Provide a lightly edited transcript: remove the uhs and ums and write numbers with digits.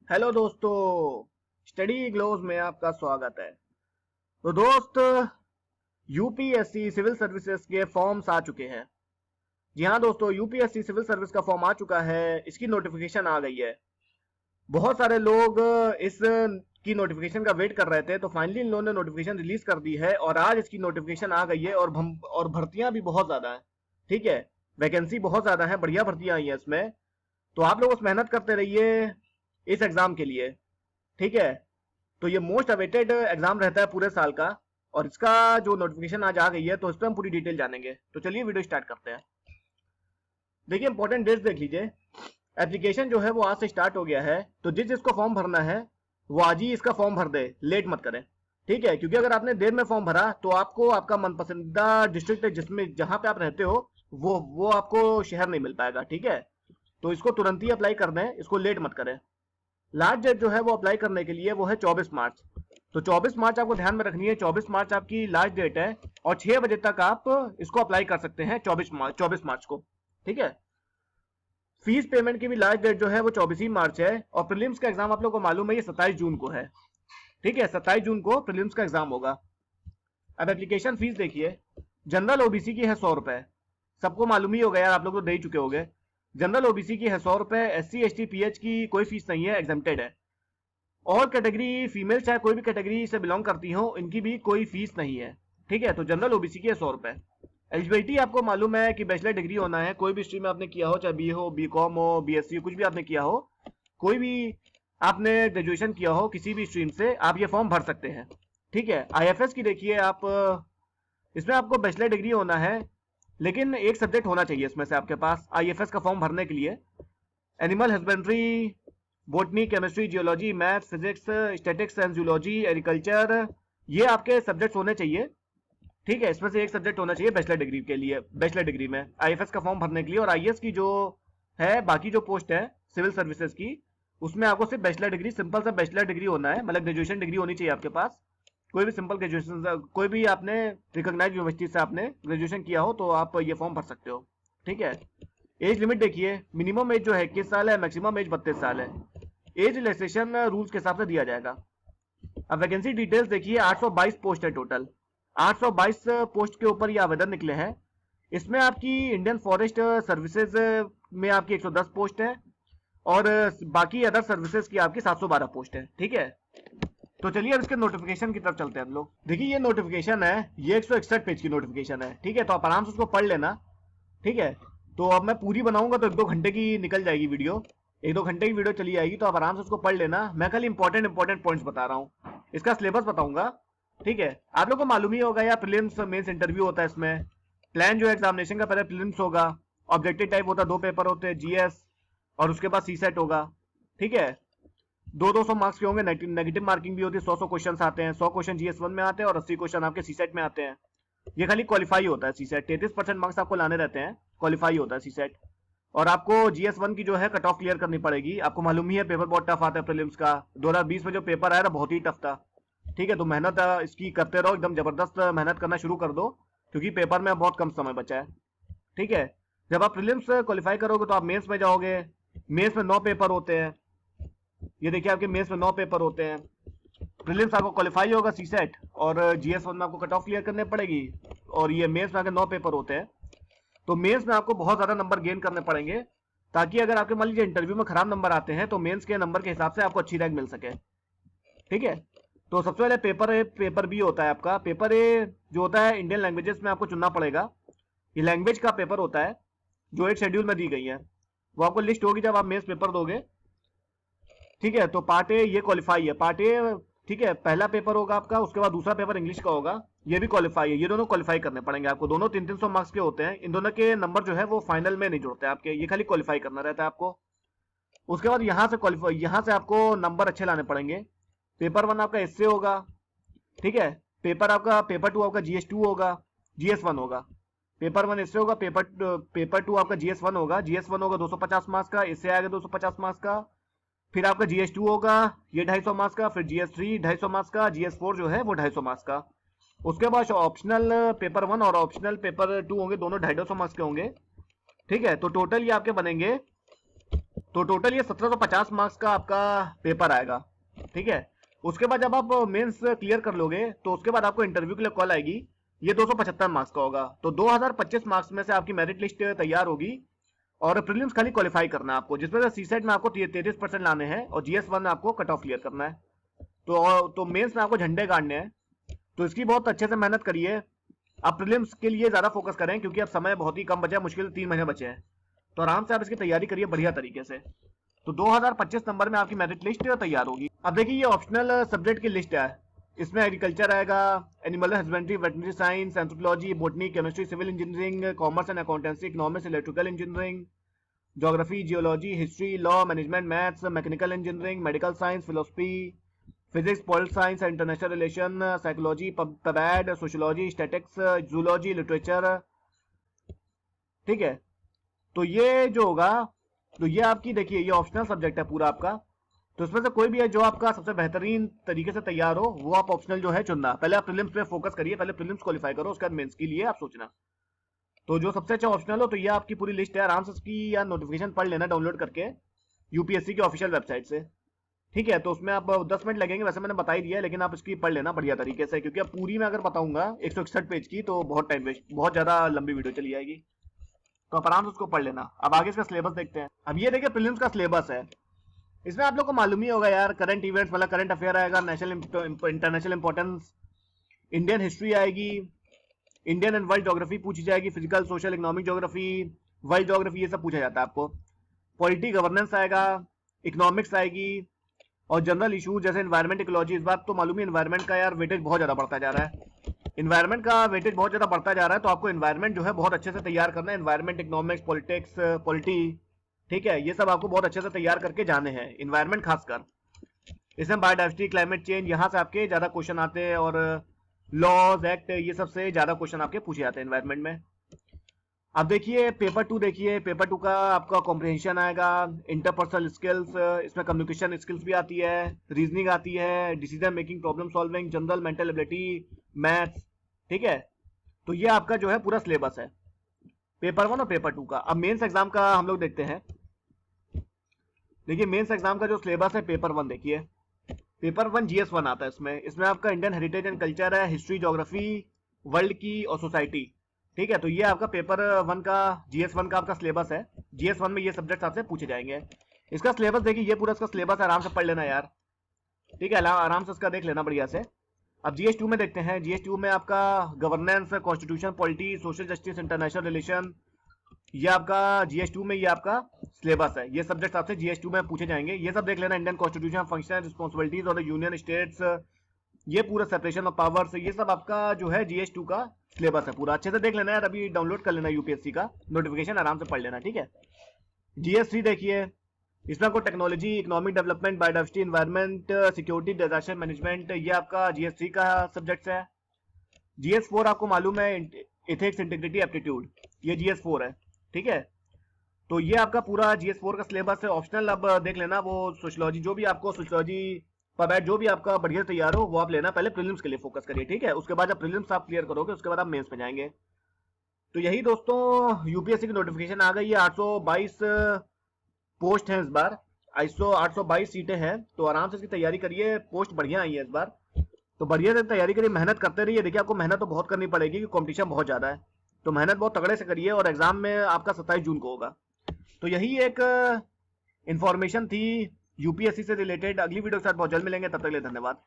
Hello दोस्तों, study glows में आपका स्वागत है। तो दोस्त, यूपीएससी सिविल सर्विसेज के फॉर्म्स आ चुके हैं। जी हाँ दोस्तों, यूपीएससी सिविल सर्विस का फॉर्म आ चुका है, इसकी नोटिफिकेशन आ गई है। बहुत सारे लोग इस की नोटिफिकेशन का वेट कर रहे थे, तो फाइनली इन लोगों ने नोटिफिकेशन रिलीज कर दी है और आज इसकी नोटिफिकेशन आ गई है। और भर्तियां भी बहुत ज्यादा है। ठीक है, वैकेंसी बहुत ज्यादा है, बढ़िया भर्तियां आई है इसमें। तो आप लोग उस मेहनत करते रहिए इस एग्जाम के लिए। ठीक है, तो ये मोस्ट अवेटेड एग्जाम रहता है पूरे साल का, और इसका जो नोटिफिकेशन आज आ गई है तो इस पर हम पूरी डिटेल जानेंगे। तो चलिए वीडियो स्टार्ट करते हैं। देखिए इंपॉर्टेंट डेट्स देख लीजिए। एप्लीकेशन जो है वो आज से स्टार्ट हो गया है, तो जिसको फॉर्म भरना है वो आज ही इसका फॉर्म भर दे, लेट मत करें। ठीक है, क्योंकि अगर आपने देर में फॉर्म भरा तो आपको आपका मनपसंदीदा डिस्ट्रिक्ट जिसमें जहां पे आप रहते हो वो आपको शहर नहीं मिल पाएगा। ठीक है, तो इसको तुरंत ही अप्लाई कर दें, इसको लेट मत करें। लास्ट डेट जो है वो अप्लाई करने के लिए वो है 24 मार्च। तो 24 मार्च आपको ध्यान में रखनी है, 24 मार्च आपकी लास्ट डेट है और 6 बजे तक आप इसको अप्लाई कर सकते हैं 24 मार्च को। ठीक है, फीस पेमेंट की भी लास्ट डेट जो है वो 24 ही मार्च है। और प्रीलिम्स का एग्जाम आप लोग को मालूम है ये 27 जून को है। ठीक है, 27 जून को प्रीलिम्स का एग्जाम होगा। अब एप्लीकेशन फीस देखिए, जनरल ओबीसी की है 100 रुपए, सबको मालूम ही होगा यार, आप लोग तो दे ही चुके होंगे। जनरल ओबीसी की है 100 रुपए, एससी एसटी पीएच की कोई फीस नहीं है, एग्जेम्प्टेड है। और कैटेगरी फीमेल चाहे कोई भी कैटेगरी से बिलोंग करती हो, इनकी भी कोई फीस नहीं है। ठीक है, तो जनरल ओबीसी की है 100 रुपए। एलिजिबिलिटी आपको मालूम है कि बैचलर डिग्री होना है, कोई भी स्ट्रीम में आपने किया हो, चाहे बी हो, बीकॉम हो, बीएससी, कुछ भी आपने किया हो, कोई भी आपने ग्रेजुएशन किया हो किसी भी स्ट्रीम से, आप ये फॉर्म भर सकते हैं। ठीक है, आईएफएस की देखिए आप, इसमें आपको बैचलर डिग्री होना है, लेकिन एक सब्जेक्ट होना चाहिए इसमें से आपके पास आईएफएस का फॉर्म भरने के लिए। Animal husbandry, botany, chemistry, geology, math, physics, statics and zoology, agriculture, ये आपके सब्जेक्ट्स होने चाहिए। ठीक है, इसमें से एक सब्जेक्ट होना चाहिए बैचलर डिग्री के लिए, बैचलर डिग्री में आईएफएस का फॉर्म भरने के लिए। और आईएएस की जो है, बाकी जो पोस्ट है सिविल सर्विसेज की, उसमें आपको सिर्फ बैचलर डिग्री, सिंपल सा बैचलर डिग्री होना है, मतलब ग्रेजुएशन डिग्री होनी चाहिए आपके पास। कोई भी सिंपल ग्रेजुएशन, कोई भी आपने रिकॉग्नाइज यूनिवर्सिटी से आपने ग्रेजुएशन किया हो तो आप ये फॉर्म भर सकते हो। ठीक है, एज लिमिट देखिए, मिनिमम एज जो है 21 साल है, मैक्सिमम एज 32 साल है। एज रिलैक्सेशन रूल्स के हिसाब से दिया जाएगा। अब वैकेंसी डिटेल्स देखिए, 822 पोस्ट है टोटल। 822 पोस्ट के ऊपर ये आवेदन निकले हैं। इसमें आपकी इंडियन फॉरेस्ट सर्विसेज में आपकी 110 पोस्ट है और बाकी अदर सर्विसेज की आपकी 712 पोस्ट है। ठीक है, तो चलिए अब इसके नोटिफिकेशन की तरफ चलते हैं हम लोग। देखिए ये नोटिफिकेशन है, ये 161 पेज की नोटिफिकेशन है। ठीक है, तो आप आराम से उसको पढ़ लेना। ठीक है, तो अब मैं पूरी बनाऊंगा तो 1-2 घंटे की निकल जाएगी वीडियो, 1-2 घंटे की वीडियो चली जाएगी, तो आप आराम से उसको पढ़ लेना। मैं खाली इंपॉर्टेंट पॉइंट्स बता रहा हूँ, इसका सिलेबस बताऊंगा। ठीक है, आप लोग को मालूम ही होगा यार, प्रीलिम्स मेंस इंटरव्यू होता है इसमें। प्लान जो है एग्जामिनेशन का, पहले प्रीलिम्स होगा, ऑब्जेक्टिव टाइप होता है, 2 पेपर होते हैं, जीएस और उसके बाद सीसेट होगा। ठीक है, 200 मार्क्स के होंगे, नेगेटिव मार्किंग भी होती है, 100 क्वेश्चन आते हैं, 100 क्वेश्चन जीएस1 में आते हैं और 80 क्वेश्चन आपके सीसेट में आते हैं। ये खाली क्वालिफाई होता है सीसेट, 33% मार्क्स आपको लाने रहते हैं, क्वालिफाई होता है सीसेट। और आपको जीएस1 की जो है कट ऑफ क्लियर करनी पड़ेगी। आपको मालूम ही है पेपर बहुत टफ आता है प्रीलिम्स का, 2020 में जो पेपर आया था बहुत ही टफ था। ठीक है, तो मेहनत इसकी करते रहो, एकदम जबरदस्त मेहनत करना शुरू कर दो, क्योंकि पेपर में बहुत कम समय बचा है। ठीक है, जब आप प्रीलिम्स क्वालिफाई करोगे तो आप मेंस में जाओगे। मेंस में 9 पेपर होते हैं, ये देखिए आपके मेंस में 9 पेपर होते हैं। प्रीलिम्स आपको क्वालिफाई होगा सीसेट और जीएस1 में आपको कट ऑफ क्लियर करने पड़ेगी, और ये मेंस में आके 9 पेपर होते हैं। तो मेंस में आपको बहुत ज्यादा नंबर गेन करने पड़ेंगे, ताकि अगर आपके मान लीजिए इंटरव्यू में खराब नंबर आते हैं तो मेंस के नंबर के हिसाब से आपको अच्छी रैंक मिल सके। ठीक है, तो सबसे पहले पेपर बी होता है आपका। पेपर ए जो होता है इंडियन लैंग्वेजेस में आपको चुनना पड़ेगा। ये लैंग्वेज का पेपर होता है, जो एक शेड्यूल में दी गई है, वो आपको लिस्ट होगी जब आप मेंस पेपर दोगे। ठीक है, तो पार्ट ए ये क्वालिफाई है, पार्ट ए। ठीक है, पहला पेपर होगा आपका, उसके बाद दूसरा पेपर इंग्लिश का होगा, ये भी क्वालिफाई है। ये दोनों क्वालिफाई करने पड़ेंगे आपको, दोनों 300 मार्क्स के होते हैं। इन दोनों के नंबर जो है वो फाइनल में नहीं जुड़ते आपके, ये खाली क्वालिफाई करना रहता है आपको। उसके बाद यहाँ से क्वालिफाई, यहाँ से आपको नंबर अच्छे लाने पड़ेंगे। पेपर 1 आपका एसए होगा। ठीक है, पेपर 2 आपका जीएस2 होगा, जीएस1 होगा। पेपर 1 एसए होगा, पेपर 2 आपका जीएस1 होगा। जीएस1 होगा 250 मार्क्स का, एसए आएगा 250 मार्क्स का। फिर आपका जीएस2 होगा, ये 250 मार्क्स का। फिर जीएस3 250 मार्क्स का, जीएस4 जो है वो 250 मार्क्स का। उसके बाद ऑप्शनल पेपर 1 और ऑप्शनल पेपर 2 होंगे, दोनों 250 मार्क्स के होंगे। ठीक है, तो टोटल ये आपके बनेंगे, तो टोटल ये 1750 मार्क्स का आपका पेपर आएगा, ठीक है। उसके बाद जब आप मेंस क्लियर कर लोगे तो उसके बाद आपको इंटरव्यू के लिए कॉल आएगी, ये 275 मार्क्स का होगा। तो 2025 मार्क्स में से आपकी मेरिट लिस्ट तैयार होगी और प्रीलिम्स खाली क्वालिफाई करना है आपको, जिसमें से सीसेट में आपको 33% लाने हैं और GS1 में आपको कट ऑफ क्लियर करना है। तो मेंस में आपको झंडे गाड़ने हैं, तो इसकी बहुत अच्छे से मेहनत करिए। आप प्रीलिम्स के लिए ज्यादा फोकस करें क्योंकि अब समय बहुत ही कम बचा है, मुश्किल 3 महीने बचे हैं। तो आराम से आप इसकी तैयारी करिए बढ़िया तरीके से। तो 2025 नंबर में आपकी मेरिट लिस्ट तैयार होगी। अब देखिए ये ऑप्शनल सब्जेक्ट की लिस्ट है, इसमें एग्रीकल्चर आएगा, animal husbandry, veterinary science, anthropology, botany, chemistry, civil engineering, commerce and accountancy, economics, electrical engineering, geography, geology, history, law, management, maths, mechanical engineering, medical science, philosophy, physics, political science, international relation, psychology, pub ad, sociology, statics, zoology, literature, ठीक है। तो ये जो होगा, तो ये आपकी देखिए ये ऑप्शनल सब्जेक्ट है पूरा आपका, तो इसमें से कोई भी है जो आपका सबसे बेहतरीन तरीके से तैयार हो वो आप ऑप्शनल जो है चुनना। पहले आप प्रीलिम्स पे फोकस करिए, पहले प्रीलिम्स क्वालिफाई करो, उसके बाद मेंस के लिए आप सोचना। तो जो सबसे अच्छा ऑप्शनल हो, तो ये आपकी पूरी लिस्ट है, आराम से इसकी या नोटिफिकेशन पढ़ लेना डाउनलोड करके यूपीएससी की ऑफिशियल वेबसाइट से, ठीक है। तो उसमें आप 10 मिनट लगेंगे, वैसे मैंने बता ही दिया है, लेकिन आप इसकी पढ़ लेना बढ़िया तरीके से, क्योंकि अब पूरी मैं अगर बताऊंगा 161 पेज की तो बहुत टाइम वेस्ट, बहुत ज्यादा लंबी वीडियो चली जाएगी। तो आप आराम से उसको पढ़ लेना। अब आगे इसका सिलेबस देखते हैं। अब ये देखिए प्रीलिम्स का सिलेबस है, इसमें आप लोग को मालूम ही होगा यार, करंट इवेंट्स मतलब करंट अफेयर आएगा, national international importance, Indian history आएगी, इंडियन एंड वर्ल्ड ज्योग्राफी पूछी जाएगी, physical, social, economic geography, world geography, ये सब पूछा जाता है आपको। पॉलिटी, गवर्नेंस आएगा, इकोनॉमिक्स आएगी, और जनरल इशू जैसे एनवायरमेंट, इकोलॉजी। इस बात तो मालूम ही एनवायरमेंट का यार वेटेज बहुत ज्यादा बढ़ता जा रहा है, एनवायरमेंट का वेटेज बहुत ज्यादा बढ़ता जा रहा है, तो आपको एनवायरमेंट जो है बहुत अच्छे से तैयार करना है। एनवायरमेंट, इकोनॉमिक्स, पॉलिटिक्स, पॉलिटी, ठीक है, ये सब आपको बहुत अच्छे से तैयार करके जाने हैं, एनवायरमेंट खासकर। इसमें बायोडाइवर्सिटी, क्लाइमेट चेंज, यहाँ से आपके ज्यादा क्वेश्चन आते हैं, और लॉज, एक्ट, ये सब से ज्यादा क्वेश्चन आपके पूछे जाते हैं एनवायरमेंट में। अब देखिए पेपर 2, देखिए पेपर 2 का आपका कॉम्प्रिहेंशन आएगा, इंटरपर्सनल स्किल्स, इसमें कम्युनिकेशन स्किल्स भी आती है, रीजनिंग आती है, decision making, problem solving, general mental ability, maths, ठीक है। तो ये आपका जो है पूरा सिलेबस है पेपर 1 और पेपर 2 का। अब मेंस एग्जाम का हम लोग देखते हैं। देखिए मेंस एग्जाम का जो सिलेबस है पेपर 1, देखिए पेपर 1 GS1 आता है इसमें आपका इंडियन हेरिटेज एंड कल्चर है, हिस्ट्री, ज्योग्राफी, वर्ल्ड की और सोसाइटी, ठीक है। तो ये आपका पेपर 1 का GS1 का आपका सिलेबस है। GS1 में ये सब्जेक्ट आपसे पूछे जाएंगे। इसका सिलेबस देखिए, ये पूरा इसका सिलेबस आराम से पढ़ लेना यार, ठीक है, आराम से इसका देख लेना बढ़िया से। अब GS2 में देखते हैं। GS2 में आपका governance, constitution, polity, social justice, international relation, ये आपका GS2 में ये आपका सिलेबस है। ये सब्जेक्ट आपसे GS2 में पूछे जाएंगे, ये सब देख लेना। इंडियन कॉन्स्टिट्यूशन, फंक्शन, रिस्पॉन्सिबिलिटीज और यूनियन स्टेट्स, ये पूरा सेपरेशन ऑफ पावर्स, ये सब आपका जो है GS2 का सिलेबस है पूरा। अच्छे से देख लेना यार, अभी डाउनलोड कर लेना यूपीएससी का नोटिफिकेशन, आराम से पढ़ लेना, ठीक है। GS3 देखिए, इसमें आपको technology, economic development, biodiversity, environment, security, disaster management, ये आपका GS3 का सब्जेक्ट है। GS4 आपको मालूम है, एथिक्स, इंटीग्रिटी, एप्टीट्यूड, ये GS4 है, ठीक है। तो ये आपका पूरा GS4 का सिलेबस है। ऑप्शनल अब देख लेना, वो सोशियोलॉजी, जो भी आपको सोशियोलॉजी, पबैट, जो भी आपका बढ़िया तैयार हो वो आप लेना। पहले प्रीलिम्स के लिए फोकस करिए, ठीक है। उसके बाद जब प्रीलिम्स आप क्लियर करोगे उसके बाद आप मेंस में जाएंगे। तो यही दोस्तों यूपीएससी की नोटिफिकेशन आ गई है। 822 पोस्ट हैं इस बार, 822 सीटें हैं, तो आराम से इसकी तैयारी करिए। पोस्ट बढ़िया आई है इस बार, तो बढ़िया से तैयारी करिए, मेहनत करते रहिए। देखिए आपको मेहनत तो बहुत करनी पड़ेगी क्योंकि कॉम्पिटिशन बहुत ज्यादा है, तो मेहनत बहुत तगड़े से करिए। और एग्जाम में आपका 27 जून को होगा। तो यही एक इंफॉर्मेशन थी यूपीएससी से रिलेटेड। अगली वीडियो के साथ बहुत जल्द मिलेंगे, तब तक के लिए धन्यवाद।